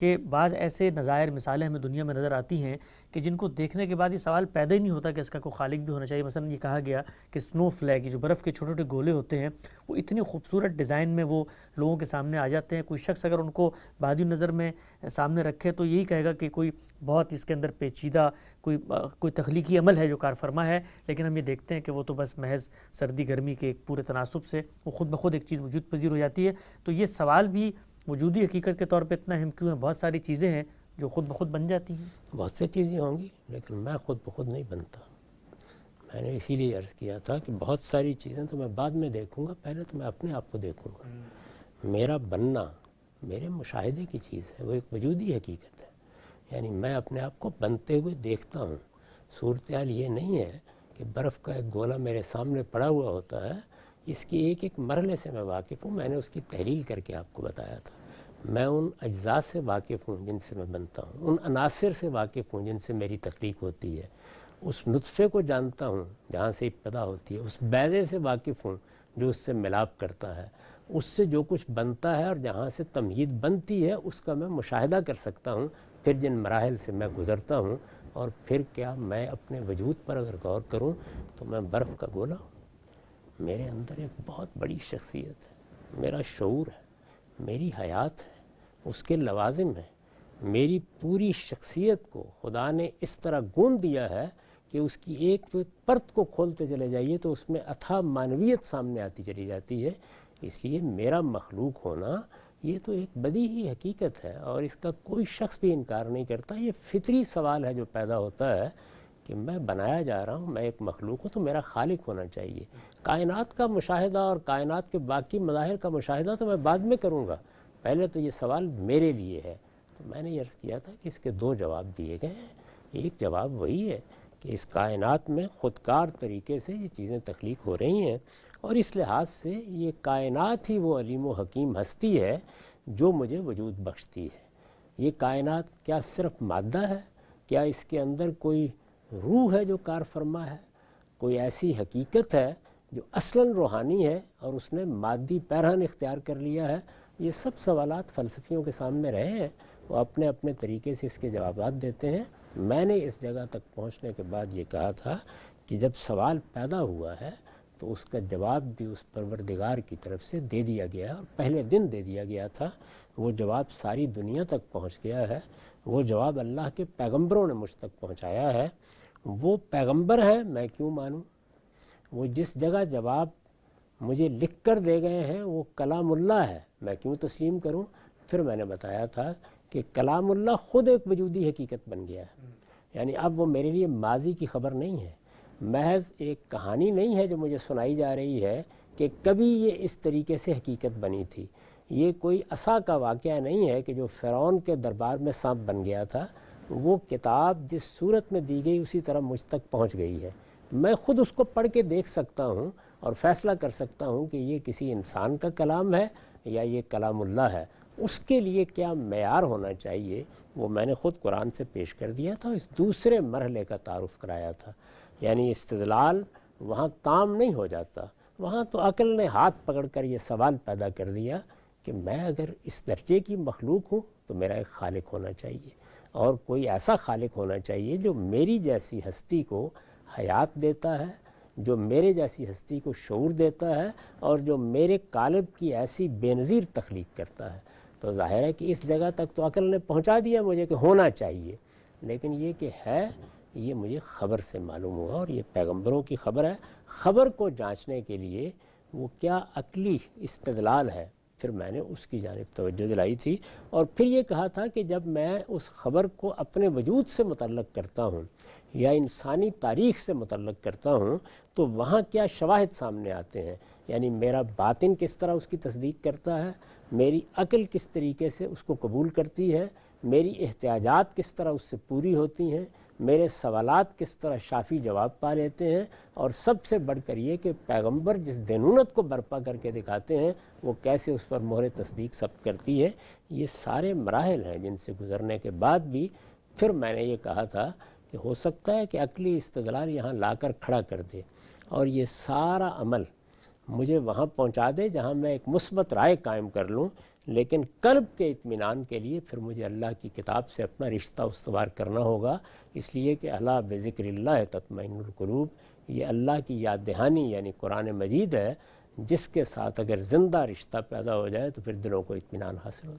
کہ بعض ایسے نظائر مثالیں ہمیں دنیا میں نظر آتی ہیں کہ جن کو دیکھنے کے بعد یہ سوال پیدا ہی نہیں ہوتا کہ اس کا کوئی خالق بھی ہونا چاہیے۔ مثلا یہ کہا گیا کہ سنو فلیگ، جو برف کے چھوٹے چھوٹے گولے ہوتے ہیں، وہ اتنی خوبصورت ڈیزائن میں وہ لوگوں کے سامنے آ جاتے ہیں۔ کوئی شخص اگر ان کو بادی نظر میں سامنے رکھے تو یہی کہے گا کہ کوئی بہت اس کے اندر پیچیدہ کوئی تخلیقی عمل ہے جو کار فرما ہے، لیکن ہم یہ دیکھتے ہیں کہ وہ تو بس محض سردی گرمی کے ایک پورے تناسب سے وہ خود بخود ایک چیز وجود پذیر ہو جاتی ہے۔ تو یہ سوال بھی وجودی حقیقت کے طور پہ اتنا اہم کیوں ہے؟ بہت ساری چیزیں ہیں جو خود بخود بن جاتی ہیں۔ بہت سی چیزیں ہوں گی لیکن میں خود بخود نہیں بنتا۔ میں نے اسی لیے عرض کیا تھا کہ بہت ساری چیزیں تو میں بعد میں دیکھوں گا، پہلے تو میں اپنے آپ کو دیکھوں گا۔ میرا بننا میرے مشاہدے کی چیز ہے، وہ ایک وجودی حقیقت ہے، یعنی میں اپنے آپ کو بنتے ہوئے دیکھتا ہوں۔ صورتحال یہ نہیں ہے کہ برف کا ایک گولا میرے سامنے پڑا ہوا ہوتا ہے، اس کی ایک ایک مرحلے سے میں واقف ہوں۔ میں نے اس کی تحلیل کر کے آپ کو بتایا تھا۔ میں ان اجزاء سے واقف ہوں جن سے میں بنتا ہوں، ان عناصر سے واقف ہوں جن سے میری تخلیق ہوتی ہے، اس نطفے کو جانتا ہوں جہاں سے ابتدا ہوتی ہے، اس بیضے سے واقف ہوں جو اس سے ملاپ کرتا ہے، اس سے جو کچھ بنتا ہے اور جہاں سے تمہید بنتی ہے اس کا میں مشاہدہ کر سکتا ہوں۔ پھر جن مراحل سے میں گزرتا ہوں، اور پھر کیا میں اپنے وجود پر اگر غور کروں تو میں برف کا گولا ہوں۔ میرے اندر ایک بہت بڑی شخصیت ہے، میرا شعور ہے، میری حیات ہے، اس کے لوازم ہیں۔ میری پوری شخصیت کو خدا نے اس طرح گون دیا ہے کہ اس کی ایک پرت کو کھولتے چلے جائیے تو اس میں اتھاہ معنویت سامنے آتی چلی جاتی ہے۔ اس لیے میرا مخلوق ہونا یہ تو ایک بدیہی حقیقت ہے اور اس کا کوئی شخص بھی انکار نہیں کرتا۔ یہ فطری سوال ہے جو پیدا ہوتا ہے کہ میں بنایا جا رہا ہوں، میں ایک مخلوق ہوں تو میرا خالق ہونا چاہیے۔ کائنات کا مشاہدہ اور کائنات کے باقی مظاہر کا مشاہدہ تو میں بعد میں کروں گا، پہلے تو یہ سوال میرے لیے ہے۔ تو میں نے عرض کیا تھا کہ اس کے دو جواب دیے گئے ہیں۔ ایک جواب وہی ہے کہ اس کائنات میں خودکار طریقے سے یہ چیزیں تخلیق ہو رہی ہیں، اور اس لحاظ سے یہ کائنات ہی وہ علیم و حکیم ہستی ہے جو مجھے وجود بخشتی ہے۔ یہ کائنات کیا صرف مادہ ہے؟ کیا اس کے اندر کوئی روح ہے جو کار فرما ہے؟ کوئی ایسی حقیقت ہے جو اصلاً روحانی ہے اور اس نے مادی پیرہن اختیار کر لیا ہے؟ یہ سب سوالات فلسفیوں کے سامنے رہے ہیں، وہ اپنے اپنے طریقے سے اس کے جوابات دیتے ہیں۔ میں نے اس جگہ تک پہنچنے کے بعد یہ کہا تھا کہ جب سوال پیدا ہوا ہے تو اس کا جواب بھی اس پروردگار کی طرف سے دے دیا گیا ہے، اور پہلے دن دے دیا گیا تھا۔ وہ جواب ساری دنیا تک پہنچ گیا ہے، وہ جواب اللہ کے پیغمبروں نے مجھ تک پہنچایا ہے۔ وہ پیغمبر ہیں، میں کیوں مانوں؟ وہ جس جگہ جواب مجھے لکھ کر دے گئے ہیں وہ کلام اللہ ہے، میں کیوں تسلیم کروں؟ پھر میں نے بتایا تھا کہ کلام اللہ خود ایک وجودی حقیقت بن گیا ہے، یعنی اب وہ میرے لیے ماضی کی خبر نہیں ہے، محض ایک کہانی نہیں ہے جو مجھے سنائی جا رہی ہے کہ کبھی یہ اس طریقے سے حقیقت بنی تھی۔ یہ کوئی عصا کا واقعہ نہیں ہے کہ جو فرعون کے دربار میں سانپ بن گیا تھا، وہ کتاب جس صورت میں دی گئی اسی طرح مجھ تک پہنچ گئی ہے۔ میں خود اس کو پڑھ کے دیکھ سکتا ہوں اور فیصلہ کر سکتا ہوں کہ یہ کسی انسان کا کلام ہے یا یہ کلام اللہ ہے۔ اس کے لیے کیا معیار ہونا چاہیے وہ میں نے خود قرآن سے پیش کر دیا تھا، اس دوسرے مرحلے کا تعارف کرایا تھا۔ یعنی استدلال وہاں کام نہیں ہو جاتا، وہاں تو عقل نے ہاتھ پکڑ کر یہ سوال پیدا کر دیا کہ میں اگر اس درجے کی مخلوق ہوں تو میرا ایک خالق ہونا چاہیے، اور کوئی ایسا خالق ہونا چاہیے جو میری جیسی ہستی کو حیات دیتا ہے، جو میرے جیسی ہستی کو شعور دیتا ہے، اور جو میرے قالب کی ایسی بے نظیر تخلیق کرتا ہے۔ تو ظاہر ہے کہ اس جگہ تک تو عقل نے پہنچا دیا مجھے کہ ہونا چاہیے، لیکن یہ کہ ہے یہ مجھے خبر سے معلوم ہوا، اور یہ پیغمبروں کی خبر ہے۔ خبر کو جانچنے کے لیے وہ کیا عقلی استدلال ہے، پھر میں نے اس کی جانب توجہ دلائی تھی، اور پھر یہ کہا تھا کہ جب میں اس خبر کو اپنے وجود سے متعلق کرتا ہوں یا انسانی تاریخ سے متعلق کرتا ہوں تو وہاں کیا شواہد سامنے آتے ہیں، یعنی میرا باطن کس طرح اس کی تصدیق کرتا ہے، میری عقل کس طریقے سے اس کو قبول کرتی ہے، میری احتیاجات کس طرح اس سے پوری ہوتی ہیں، میرے سوالات کس طرح شافی جواب پا لیتے ہیں، اور سب سے بڑھ کر یہ کہ پیغمبر جس دینونت کو برپا کر کے دکھاتے ہیں وہ کیسے اس پر مہر تصدیق ثبت کرتی ہے۔ یہ سارے مراحل ہیں جن سے گزرنے کے بعد بھی پھر میں نے یہ کہا تھا کہ ہو سکتا ہے کہ عقلی استدلال یہاں لا کر کھڑا کر دے، اور یہ سارا عمل مجھے وہاں پہنچا دے جہاں میں ایک مثبت رائے قائم کر لوں لیکن قلب کے اطمینان کے لیے پھر مجھے اللہ کی کتاب سے اپنا رشتہ استوار کرنا ہوگا، اس لیے کہ الا بذکر اللہ تطمئن القلوب، یہ اللہ کی یاد دہانی یعنی قرآن مجید ہے، جس کے ساتھ اگر زندہ رشتہ پیدا ہو جائے تو پھر دلوں کو اطمینان حاصل ہوتا ہے۔